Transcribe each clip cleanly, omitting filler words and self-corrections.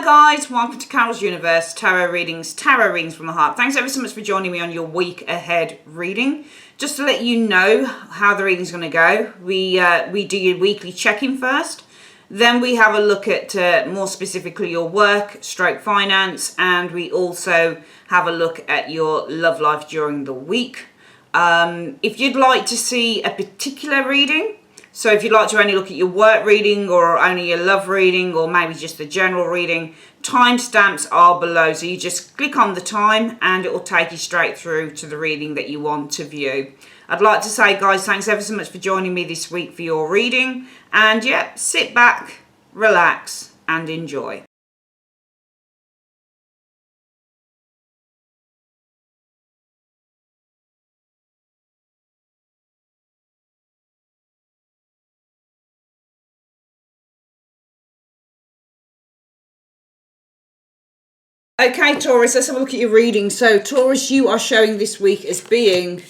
Hi guys, welcome to Carol's Universe, tarot readings from the heart. Thanks ever so much for joining me on your week ahead reading. Just to let you know how the reading's going to go, we do your weekly check-in first. Then we have a look at more specifically your work, stroke finance, and we also have a look at your love life during the week. If you'd like to see a particular reading, so if you'd like to only look at your work reading or only your love reading or maybe just the general reading, timestamps are below. So you just click on the time and it will take you straight through to the reading that you want to view. I'd like to say, guys, thanks ever so much for joining me this week for your reading. And yeah, sit back, relax and enjoy. Okay, Taurus, let's have a look at your reading. So, Taurus, you are showing this week as being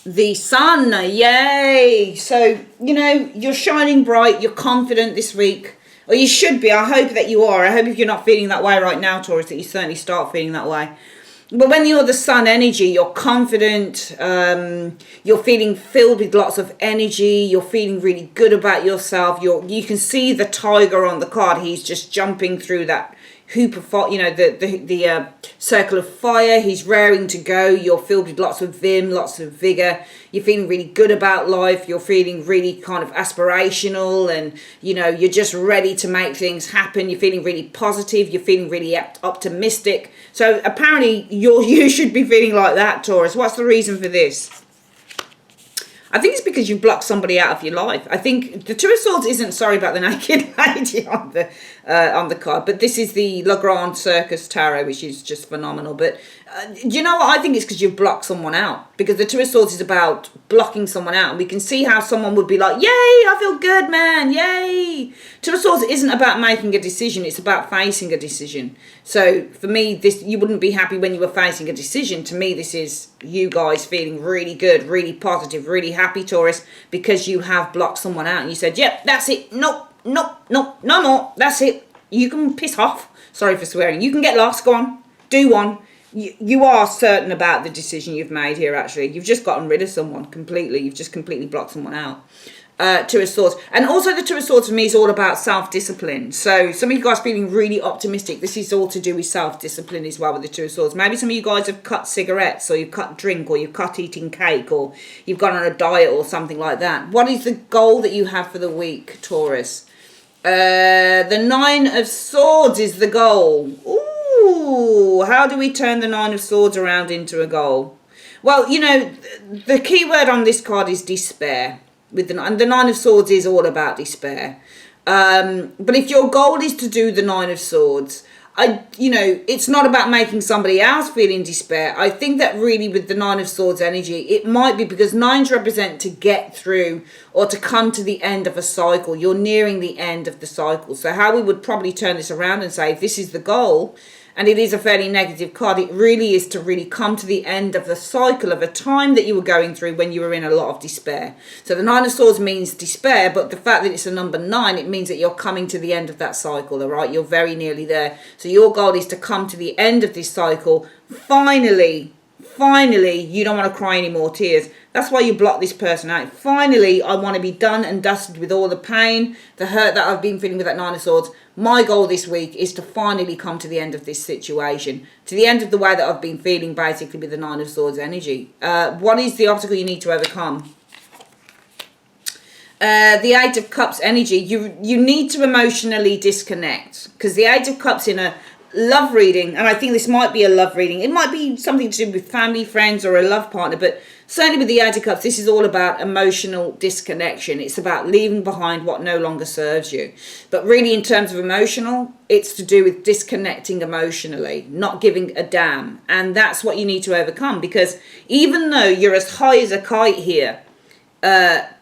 the sun. Yay! So, you know, you're shining bright, you're confident this week. Or you should be. I hope that you are. I hope if you're not feeling that way right now, Taurus, that you certainly start feeling that way. But when you're the sun energy, you're confident, you're feeling filled with lots of energy, you're feeling really good about yourself. You can see the tiger on the card. He's just jumping through that hoop of fire, you know, the circle of fire. He's raring to go. You're filled with lots of vim, lots of vigor. You're feeling really good about life. You're feeling really kind of aspirational, and you know, you're just ready to make things happen. You're feeling really positive. You're feeling really optimistic. So apparently you should be feeling like that, Taurus. What's the reason for this? I think it's because you blocked somebody out of your life. I think the Two of Swords isn't sorry about the naked lady on the card, but this is the Le Grand Circus Tarot, which is just phenomenal. But you know what? I think it's because you've blocked someone out. Because the Two of Swords is about blocking someone out. And we can see how someone would be like, yay, I feel good, man, yay. Two of Swords isn't about making a decision. It's about facing a decision. So for me, you wouldn't be happy when you were facing a decision. To me, this is you guys feeling really good, really positive, really happy, Taurus, because you have blocked someone out and you said, yep, that's it. Nope, nope, nope, no more. That's it. You can piss off. Sorry for swearing. You can get lost. Go on. Do one. You are certain about the decision you've made here, actually. You've just gotten rid of someone completely. You've just completely blocked someone out. Two of Swords. And also the Two of Swords for me is all about self-discipline. So some of you guys feeling really optimistic. This is all to do with self-discipline as well with the Two of Swords. Maybe some of you guys have cut cigarettes, or you've cut drink, or you've cut eating cake, or you've gone on a diet or something like that. What is the goal that you have for the week, Taurus? The Nine of Swords is the goal. Ooh, how do we turn the Nine of Swords around into a goal? Well, you know, the key word on this card is despair. And the Nine of Swords is all about despair. But if your goal is to do the Nine of Swords, you know, it's not about making somebody else feel in despair. I think that really with the Nine of Swords energy, it might be because nines represent to get through or to come to the end of a cycle. You're nearing the end of the cycle. So how we would probably turn this around and say, if this is the goal, and it is a fairly negative card, it really is to really come to the end of the cycle of a time that you were going through when you were in a lot of despair. So the Nine of Swords means despair, but the fact that it's a number 9, it means that you're coming to the end of that cycle, all right? You're very nearly there. So your goal is to come to the end of this cycle. Finally, you don't want to cry any more tears. That's why you block this person out. Finally, I want to be done and dusted with all the pain, the hurt that I've been feeling with that Nine of Swords. My goal this week is to finally come to the end of this situation, to the end of the way that I've been feeling basically with the Nine of Swords energy. What is the obstacle you need to overcome? The Eight of Cups energy. You need to emotionally disconnect, because the Eight of Cups in a love reading, and I think this might be a love reading, it might be something to do with family, friends, or a love partner, but certainly with the Eight of Cups, this is all about emotional disconnection. It's about leaving behind what no longer serves you. But really, in terms of emotional, it's to do with disconnecting emotionally, not giving a damn. And that's what you need to overcome, because even though you're as high as a kite here,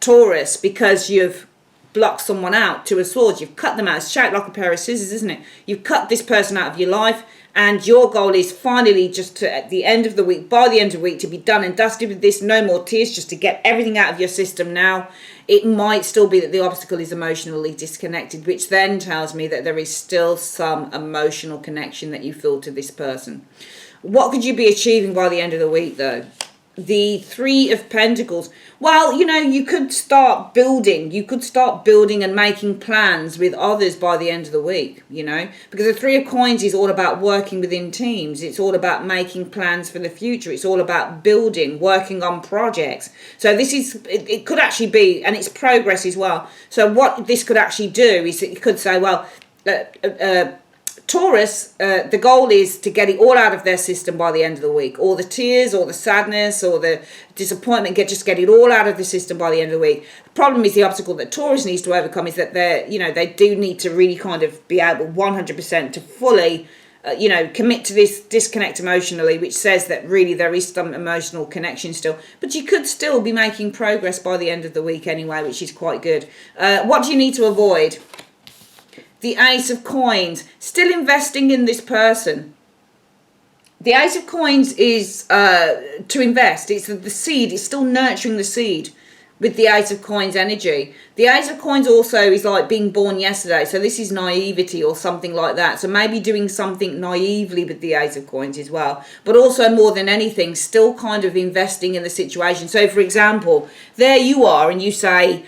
Taurus, because you've blocked someone out, Two of Swords, you've cut them out. It's shaped like a pair of scissors, isn't it? You've cut this person out of your life, And your goal is finally just to, at the end of the week, by the end of the week, to be done and dusted with this. No more tears, just to get everything out of your system now. It might still be that the obstacle is emotionally disconnected, which then tells me that there is still some emotional connection that you feel to this person. What could you be achieving by the end of the week, though? The Three of Pentacles. Well, you know, you could start building. You could start building and making plans with others by the end of the week, you know. Because the Three of Coins is all about working within teams. It's all about making plans for the future. It's all about building, working on projects. So this is, it could actually be, and it's progress as well. So what this could actually do is it could say, well, Taurus, the goal is to get it all out of their system by the end of the week. All the tears, all the sadness, or the disappointment, just get it all out of the system by the end of the week. The problem is the obstacle that Taurus needs to overcome is that they do need to really kind of be able 100% to fully, commit to this disconnect emotionally, which says that really there is some emotional connection still. But you could still be making progress by the end of the week anyway, which is quite good. What do you need to avoid? The Ace of Coins, still investing in this person. The Ace of Coins is to invest. It's the seed. It's still nurturing the seed with the Ace of Coins energy. The Ace of Coins also is like being born yesterday. So this is naivety or something like that. So maybe doing something naively with the Ace of Coins as well. But also more than anything, still kind of investing in the situation. So for example, there you are and you say,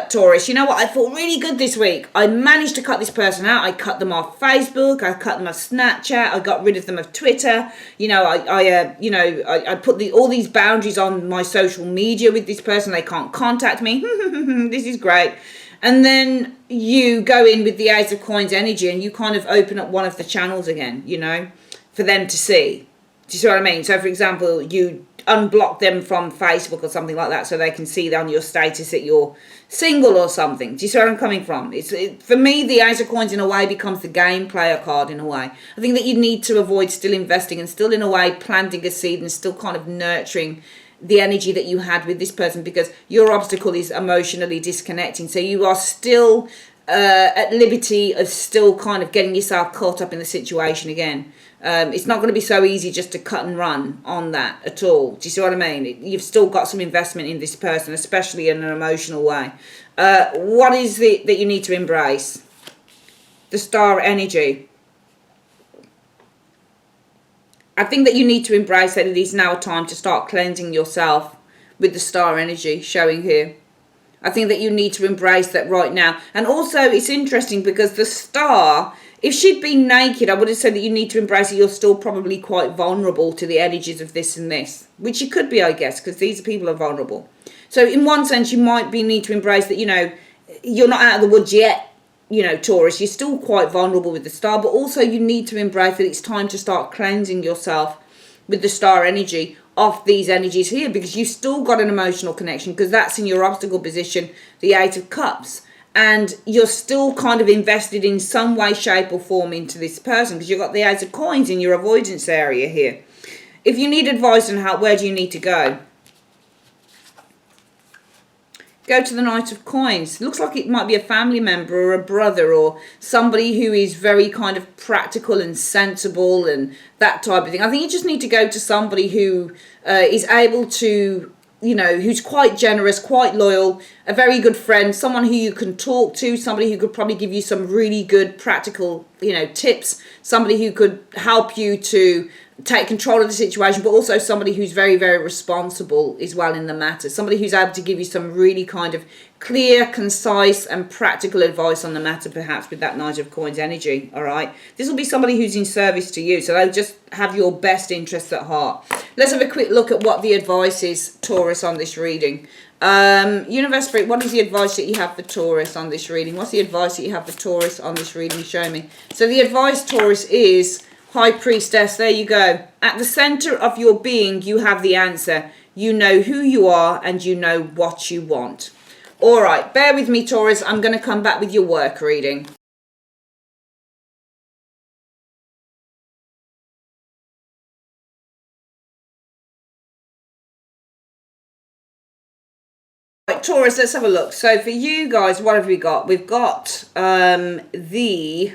Taurus, you know what, I felt really good this week. I managed to cut this person out. I cut them off Facebook. I cut them off Snapchat. I got rid of them of Twitter. I put all these boundaries on my social media with this person. They can't contact me. This is great. And then you go in with the Ace of Coins energy and you kind of open up one of the channels again, for them to see. Do you see what I mean? So, for example, you unblock them from Facebook or something like that so they can see on your status that you're single or something. Do you see where I'm coming from? For me, the Ace of Coins in a way becomes the game player card in a way. I think that you need to avoid still investing and still in a way planting a seed and still kind of nurturing the energy that you had with this person, because your obstacle is emotionally disconnecting. So you are still at liberty of still kind of getting yourself caught up in the situation again. It's not going to be so easy just to cut and run on that at all. Do you see what I mean? You've still got some investment in this person, especially in an emotional way. What is it that you need to embrace? The Star energy. I think that you need to embrace that it is now time to start cleansing yourself with the Star energy showing here. I think that you need to embrace that right now. And also, it's interesting because the Star, if she'd been naked, I would have said that you need to embrace it. You're still probably quite vulnerable to the energies of this and this, which you could be, I guess, because these people are vulnerable. So in one sense, you might need to embrace that, you're not out of the woods yet. Taurus, you're still quite vulnerable with the Star, but also you need to embrace that it's time to start cleansing yourself with the Star energy off these energies here, because you've still got an emotional connection, because that's in your obstacle position, the Eight of Cups, and you're still kind of invested in some way, shape or form into this person, because you've got the Eight of Coins in your avoidance area here. If you need advice on where do you need to go? Go to the Knight of Coins. Looks like it might be a family member or a brother or somebody who is very kind of practical and sensible and that type of thing. I think you just need to go to somebody who is able to, who's quite generous, quite loyal, a very good friend, someone who you can talk to, somebody who could probably give you some really good practical, tips, somebody who could help you to take control of the situation, but also somebody who's very, very responsible as well in the matter. Somebody who's able to give you some really kind of clear, concise and practical advice on the matter, perhaps with that Knight of Coins energy, all right? This will be somebody who's in service to you, so they'll just have your best interests at heart. Let's have a quick look at what the advice is, Taurus, on this reading. Universe Spirit, what is the advice that you have for Taurus on this reading? What's the advice that you have for Taurus on this reading? Show me. So the advice, Taurus, is High Priestess. There you go. At the center of your being, you have the answer. You know who you are and you know what you want. All right, bear with me, Taurus. I'm going to come back with your work reading. Right, Taurus, let's have a look. So for you guys, what have we got? We've got the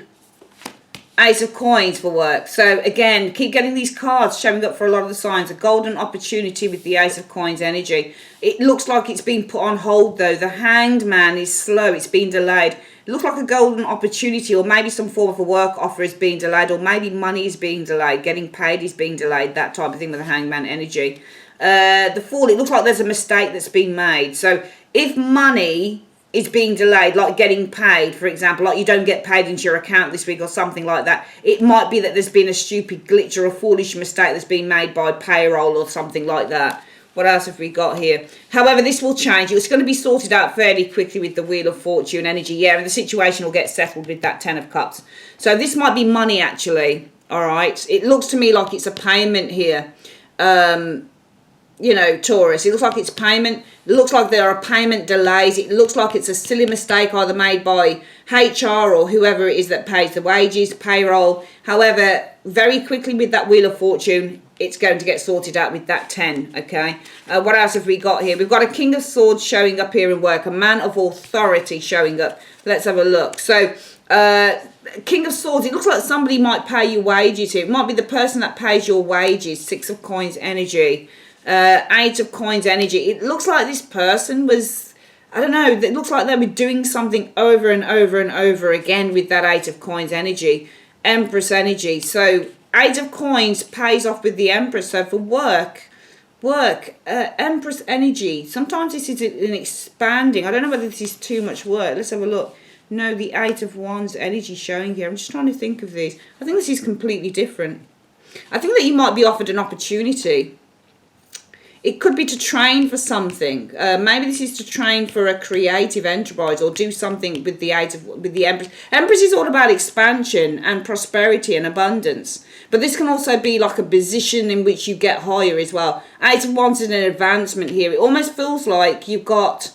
Ace of Coins for work. So again, keep getting these cards showing up for a lot of the signs. A golden opportunity with the Ace of Coins energy. It looks like it's been put on hold though. The Hanged Man is slow. It's been delayed. It looks like a golden opportunity, or maybe some form of a work offer is being delayed, or maybe money is being delayed. Getting paid is being delayed. That type of thing with the Hanged Man energy. The Fool, it looks like there's a mistake that's been made. So if money is being delayed, like getting paid, for example, like you don't get paid into your account this week or something like that, it might be that there's been a stupid glitch or a foolish mistake that's been made by payroll or something like that. What else have we got here? However, this will change. It's going to be sorted out fairly quickly with the Wheel of Fortune energy. Yeah, and the situation will get settled with that Ten of Cups. So this might be money, actually. All right. It looks to me like it's a payment here. You know, Taurus, it looks like it's payment. It looks like there are payment delays. It looks like it's a silly mistake either made by HR or whoever it is that pays the wages, payroll. However, very quickly with that Wheel of Fortune, it's going to get sorted out with that 10, okay? What else have we got here? We've got a King of Swords showing up here in work, a man of authority showing up. Let's have a look. So, King of Swords, it looks like somebody might pay you wages here. It might be the person that pays your wages. Six of Coins energy. Eight of Coins energy. It looks like this person was, I don't know, it looks like they were doing something over and over and over again with that Eight of Coins energy. Empress energy. So Eight of Coins pays off with the Empress. So for work, Empress energy. Sometimes this is an expanding. I don't know whether this is too much work. Let's have a look. No, the Eight of Wands energy showing here. I'm just trying to think of these. I think this is completely different. I think that you might be offered an opportunity. It could be to train for something. Maybe this is to train for a creative enterprise or do something with the Empress. Empress is all about expansion and prosperity and abundance. But this can also be like a position in which you get higher as well. Eight of Wands is an advancement here. It almost feels like you've got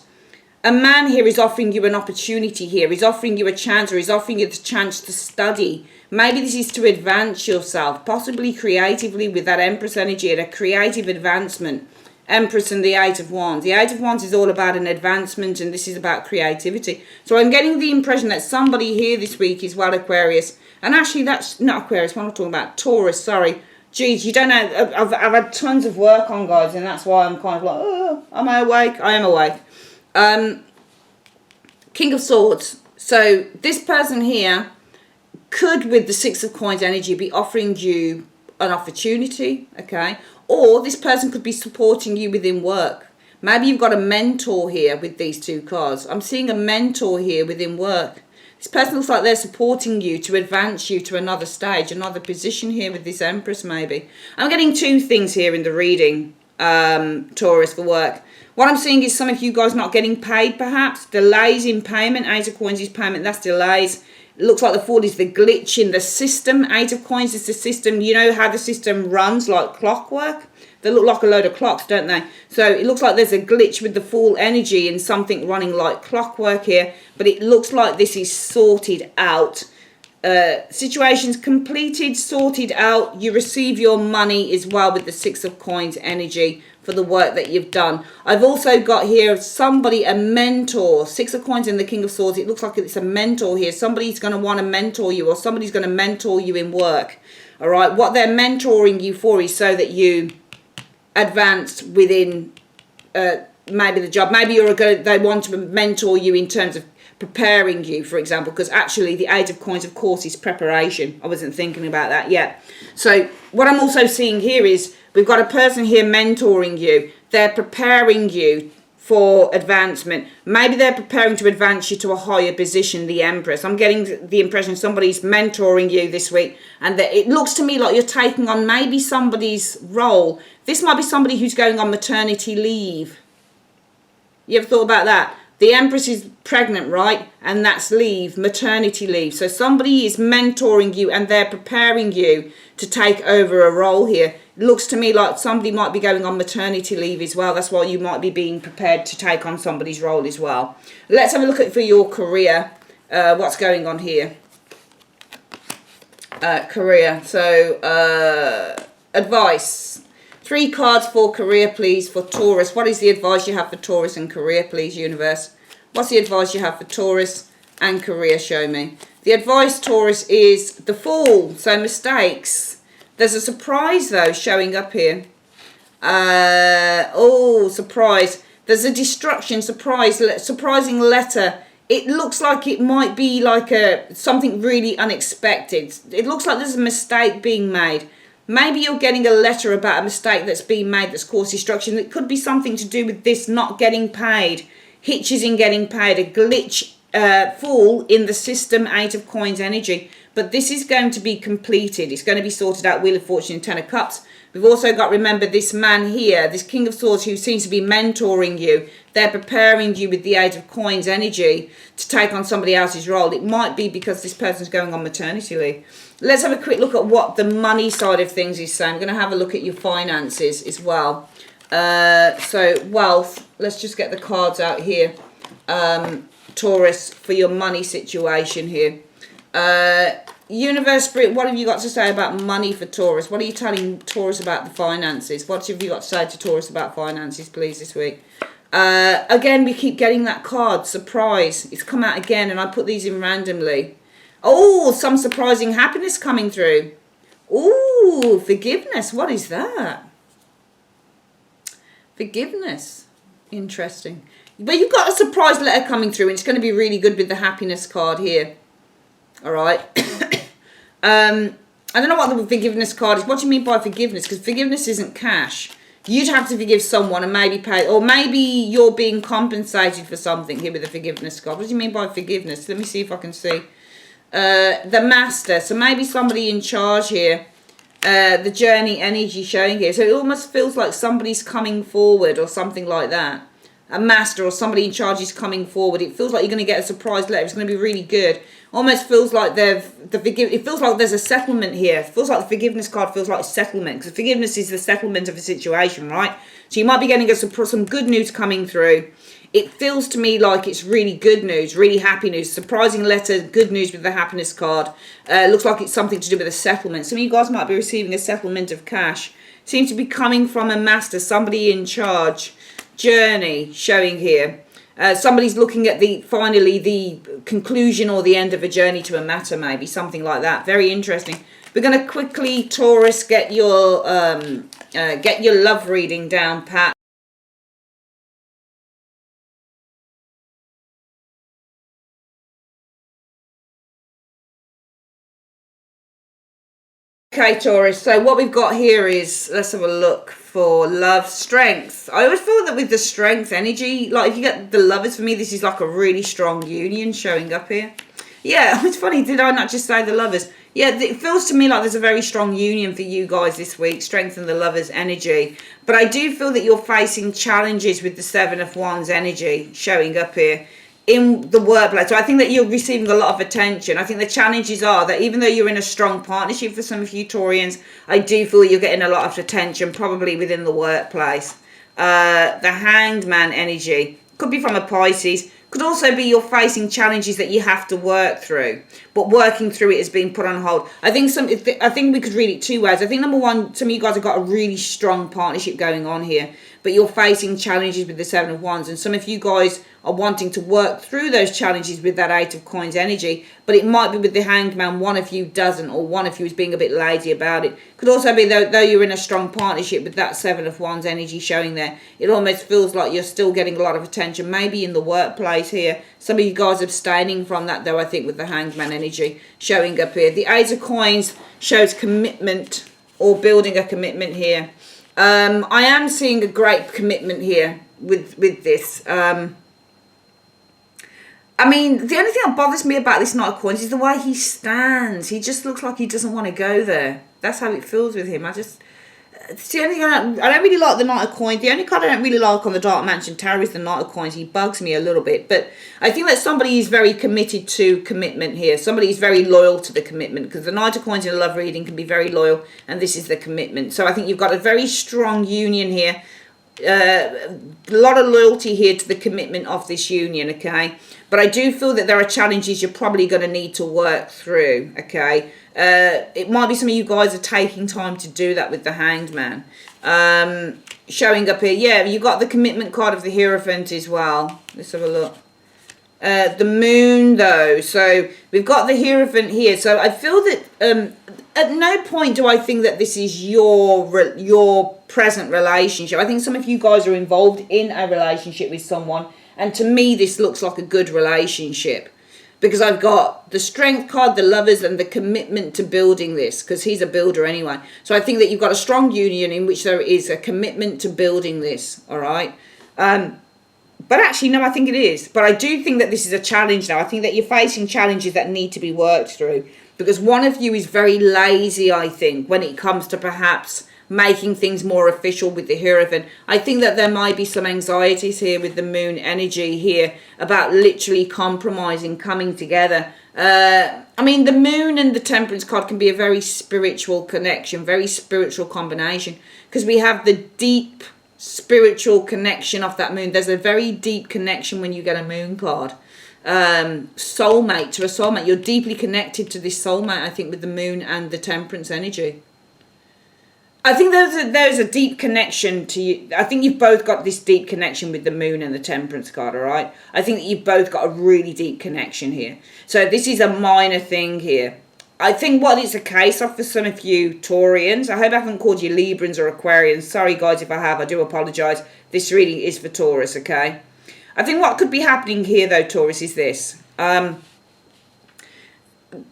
a man here is offering you an opportunity here. He's offering you a chance, or he's offering you the chance to study. Maybe this is to advance yourself, possibly creatively with that Empress energy and a creative advancement. Empress and the Eight of Wands. The Eight of Wands is all about an advancement, and this is about creativity. So I'm getting the impression that somebody here this week is well Aquarius. And actually that's not Aquarius, what am I talking about? Taurus, sorry. Geez, you don't know, I've had tons of work on, guys, and that's why I'm kind of like, oh, am I awake? I am awake. King of Swords. So this person here could, with the Six of Coins energy, be offering you an opportunity, okay? Or this person could be supporting you within work. Maybe you've got a mentor here with these two cards. I'm seeing a mentor here within work. This person looks like they're supporting you to advance you to another stage, another position here with this Empress maybe. I'm getting two things here in the reading, Taurus, for work. What I'm seeing is some of you guys not getting paid perhaps. Delays in payment. Eight of Coins is payment. That's delays. It looks like the Fool is the glitch in the system. Eight of Coins is the system. You know how the system runs like clockwork? They look like a load of clocks, don't they? So it looks like there's a glitch with the Fool energy and something running like clockwork here. But it looks like this is sorted out. Situations completed, sorted out. You receive your money as well with the Six of Coins energy for the work that you've done. I've also got here somebody, a mentor. Six of Coins and the King of Swords. It looks like it's a mentor here. Somebody's going to want to mentor you, or somebody's going to mentor you in work. All right. What they're mentoring you for is so that you advance within maybe the job. Maybe they want to mentor you in terms of preparing you, for example, because actually the Eight of Coins, of course, is preparation. I wasn't thinking about that yet. So what I'm also seeing here is we've got a person here mentoring you. They're preparing you for advancement. Maybe they're preparing to advance you to a higher position, the Empress. I'm getting the impression somebody's mentoring you this week, and that it looks to me like you're taking on maybe somebody's role. This might be somebody who's going on maternity leave. You ever thought about that? The Empress is pregnant, right? And that's leave, maternity leave. So somebody is mentoring you and they're preparing you to take over a role here. It looks to me like somebody might be going on maternity leave as well. That's why you might be being prepared to take on somebody's role as well. Let's have a look at for your career. What's going on here? Career. So, advice. 3 cards for career, please, for Taurus. What is the advice you have for Taurus and career, please, universe? What's the advice you have for Taurus and career? Show me. The advice, Taurus, is the Fool, so mistakes. There's a surprise, though, showing up here. Oh, surprise. There's a destruction, surprising letter. It looks like it might be like something really unexpected. It looks like there's a mistake being made. Maybe you're getting a letter about a mistake that's been made that's caused destruction. It could be something to do with this not getting paid. Hitches in getting paid. A glitch fall in the system, 8 of Coins energy. But this is going to be completed. It's going to be sorted out. Wheel of Fortune and 10 of Cups. We've also got, remember, this man here, this King of Swords who seems to be mentoring you. They're preparing you with the 8 of Coins energy to take on somebody else's role. It might be because this person's going on maternity leave. Let's have a quick look at what the money side of things is saying. I'm going to have a look at your finances as well. So, wealth. Let's just get the cards out here. Taurus, for your money situation here. Universe, Spirit, what have you got to say about money for Taurus? What are you telling Taurus about the finances? What have you got to say to Taurus about finances, please, this week? Again, we keep getting that card, surprise. It's come out again, and I put these in randomly. Oh, some surprising happiness coming through. Ooh, forgiveness. What is that? Forgiveness. Interesting. But you've got a surprise letter coming through, and it's going to be really good with the happiness card here. All right. I don't know what the forgiveness card is. What do you mean by forgiveness? Because forgiveness isn't cash. You'd have to forgive someone and maybe pay, or maybe you're being compensated for something here with the forgiveness card. What do you mean by forgiveness? Let me see if I can see. The Master. So maybe somebody in charge here. The journey energy showing here. So it almost feels like somebody's coming forward or something like that. A master or somebody in charge is coming forward. It feels like you're going to get a surprise letter. It's going to be really good. Almost feels like it feels like there's a settlement here. It feels like the forgiveness card feels like settlement, because forgiveness is the settlement of a situation, right? So you might be getting some good news coming through. It feels to me like it's really good news, really happy news. Surprising letter, good news with the happiness card. Looks like it's something to do with a settlement. Some of you guys might be receiving a settlement of cash. Seems to be coming from a master, somebody in charge. Journey showing here. Somebody's looking at finally the conclusion or the end of a journey to a matter, maybe something like that. Very interesting. We're going to quickly, Taurus, get your love reading down pat. Okay, Taurus, so what we've got here is, let's have a look for love, strength. I always feel that with the strength energy, like if you get the lovers, for me, this is like a really strong union showing up here. Yeah, it's funny, did I not just say the lovers? Yeah, it feels to me like there's a very strong union for you guys this week, strengthen the lovers energy. But I do feel that you're facing challenges with the 7 of Wands energy showing up here in the workplace. So I think that you're receiving a lot of attention. I think the challenges are that even though you're in a strong partnership for some of you Taurians, I do feel you're getting a lot of attention probably within the workplace. The Hanged Man energy could be from a Pisces. Could also be you're facing challenges that you have to work through, but working through it has been put on hold. I think we could read it two ways. I think number one, some of you guys have got a really strong partnership going on here, but you're facing challenges with the 7 of Wands, and some of you guys are wanting to work through those challenges with that 8 of Coins energy, but it might be with the Hanged Man, one of you doesn't, or one of you is being a bit lazy about it. Could also be though you're in a strong partnership with that 7 of Wands energy showing there, it almost feels like you're still getting a lot of attention, maybe in the workplace here. Some of you guys abstaining from that though, I think, with the Hanged Man energy showing up here. The 8 of Coins shows commitment or building a commitment here. I am seeing a great commitment here with this. I mean, the only thing that bothers me about this Knight of Coins is the way he stands. He just looks like he doesn't want to go there. That's how it feels with him. It's the only thing I don't really like the Knight of Coins. The only card I don't really like on the Dark Mansion Tarot is the Knight of Coins. He bugs me a little bit. But I think that somebody is very committed to commitment here. Somebody is very loyal to the commitment, because the Knight of Coins in a love reading can be very loyal, and this is the commitment. So I think you've got a very strong union here. A lot of loyalty here to the commitment of this union, okay? But I do feel that there are challenges you're probably going to need to work through, okay? It might be some of you guys are taking time to do that with the Hanged Man. Showing up here, yeah, you got the commitment card of the Hierophant as well. Let's have a look. The moon, though. So we've got the Hierophant here. So I feel that at no point do I think that this is your present relationship. I think some of you guys are involved in a relationship with someone. And to me, this looks like a good relationship. Because I've got the Strength card, the Lovers, and the commitment to building this. Because he's a builder anyway. So I think that you've got a strong union in which there is a commitment to building this. All right. But actually, no, I think it is. But I do think that this is a challenge now. I think that you're facing challenges that need to be worked through. Because one of you is very lazy, I think, when it comes to perhaps making things more official with the Hierophant. I think that there might be some anxieties here with the moon energy here about literally compromising, coming together. I mean, the moon and the Temperance card can be a very spiritual connection, very spiritual combination. Because we have the deep spiritual connection of that moon. There's a very deep connection when you get a moon card. Soulmate, to a soulmate. You're deeply connected to this soulmate, I think, with the moon and the Temperance energy. I think there's a deep connection to you. I think you've both got this deep connection with the moon and the Temperance card, all right? I think that you've both got a really deep connection here. So this is a minor thing here. I think what it's a case of for some of you Taurians, I hope I haven't called you Librans or Aquarians. Sorry, guys, if I have. I do apologise. This really is for Taurus, okay? I think what could be happening here, though, Taurus, is this.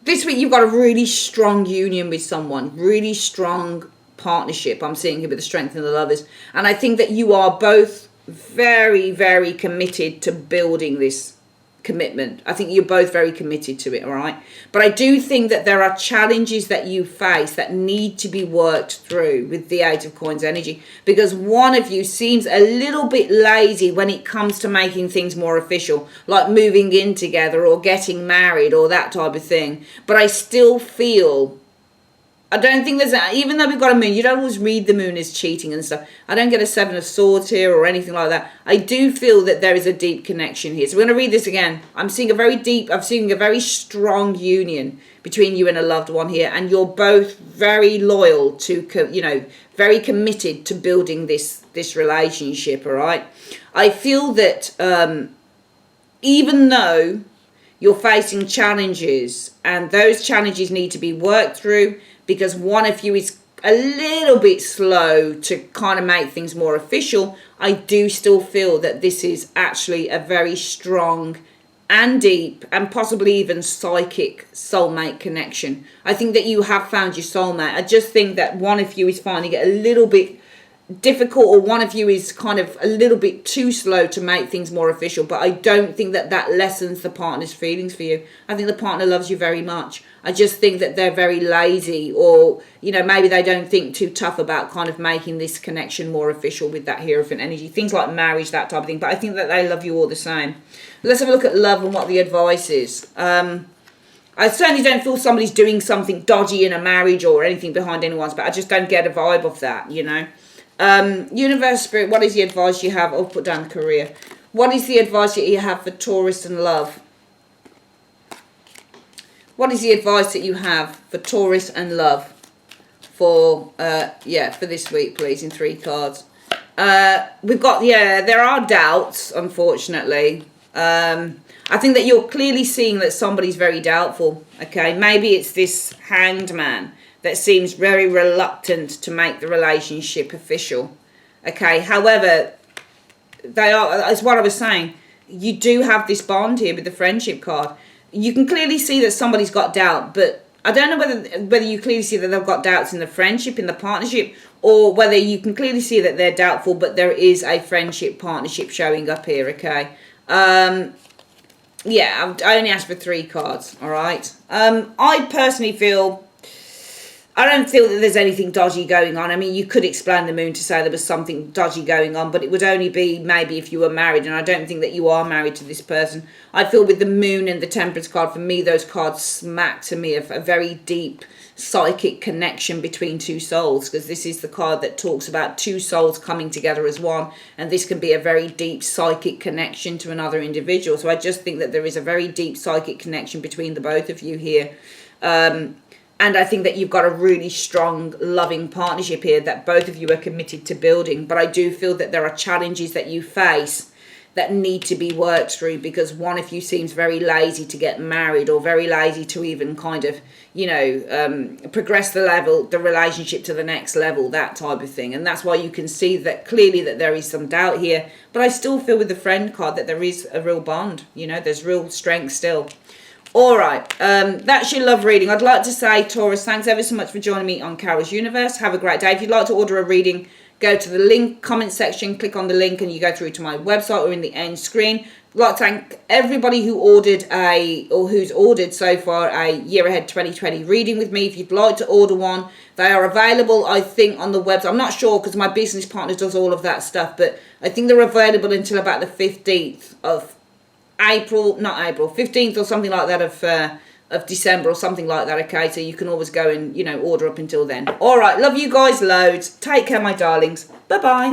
This week you've got a really strong union with someone, really strong partnership. I'm seeing here with the Strength and the Lovers. And I think that you are both very, very committed to building this commitment. I think you're both very committed to it, all right? But I do think that there are challenges that you face that need to be worked through with the Eight of Coins energy, because one of you seems a little bit lazy when it comes to making things more official, like moving in together or getting married or that type of thing. But I still feel, I don't think there's even though we've got a moon, you don't always read the moon as cheating and stuff. I don't get a Seven of Swords here or anything like that. I do feel that there is a deep connection here. So we're going to read this again. I'm seeing a very strong union between you and a loved one here. And you're both very loyal to, very committed to building this relationship, all right? I feel that even though you're facing challenges and those challenges need to be worked through, because one of you is a little bit slow to kind of make things more official, I do still feel that this is actually a very strong and deep and possibly even psychic soulmate connection. I think that you have found your soulmate. I just think that one of you is finding it a little bit difficult, or one of you is kind of a little bit too slow to make things more official. But I don't think that lessens the partner's feelings for you. I think the partner loves you very much. I just think that they're very lazy, or maybe they don't think too tough about kind of making this connection more official with that Hierophant energy, things like marriage, that type of thing. But I think that they love you all the same. Let's have a look at love and what the advice is. I certainly don't feel somebody's doing something dodgy in a marriage or anything behind anyone's back. I just don't get a vibe of that, Universe, Spirit, what is the advice you have? I'll put down career. What is the advice that you have for Taurus and love? What is the advice that you have for Taurus and love for this week, please, in 3 cards? We've got, there are doubts, unfortunately. I think that you're clearly seeing that somebody's very doubtful, okay? Maybe it's this Hanged Man that seems very reluctant to make the relationship official, okay? However, they are, as what I was saying, you do have this bond here with the Friendship card. You can clearly see that somebody's got doubt, but I don't know whether you clearly see that they've got doubts in the friendship, in the partnership, or whether you can clearly see that they're doubtful, but there is a friendship partnership showing up here, okay? I only asked for 3 cards, all right? I personally feel, I don't feel that there's anything dodgy going on. I mean, you could explain the moon to say there was something dodgy going on, but it would only be maybe if you were married, and I don't think that you are married to this person. I feel with the moon and the Temperance card, for me, those cards smack to me of a very deep psychic connection between 2 souls, because this is the card that talks about 2 souls coming together as one, and this can be a very deep psychic connection to another individual. So I just think that there is a very deep psychic connection between the both of you here. And I think that you've got a really strong, loving partnership here that both of you are committed to building. But I do feel that there are challenges that you face that need to be worked through, because one of you seems very lazy to get married, or very lazy to even kind of, you know, progress the relationship to the next level, that type of thing. And that's why you can see that clearly that there is some doubt here. But I still feel with the friend card that there is a real bond, you know, there's real strength still. All right, that's your love reading. I'd like to say, Taurus, thanks ever so much for joining me on Carol's Universe. Have a great day. If you'd like to order a reading, go to the link, comment section, click on the link, and you go through to my website or in the end screen. I'd like to thank everybody who ordered who's ordered so far a Year Ahead 2020 reading with me. If you'd like to order one, they are available, I think, on the website. I'm not sure because my business partner does all of that stuff, but I think they're available until about the 15th of April, 15th or something like that of December or something like that, okay? So you can always go and, you know, order up until then. All right, love you guys loads. Take care, my darlings. Bye-bye.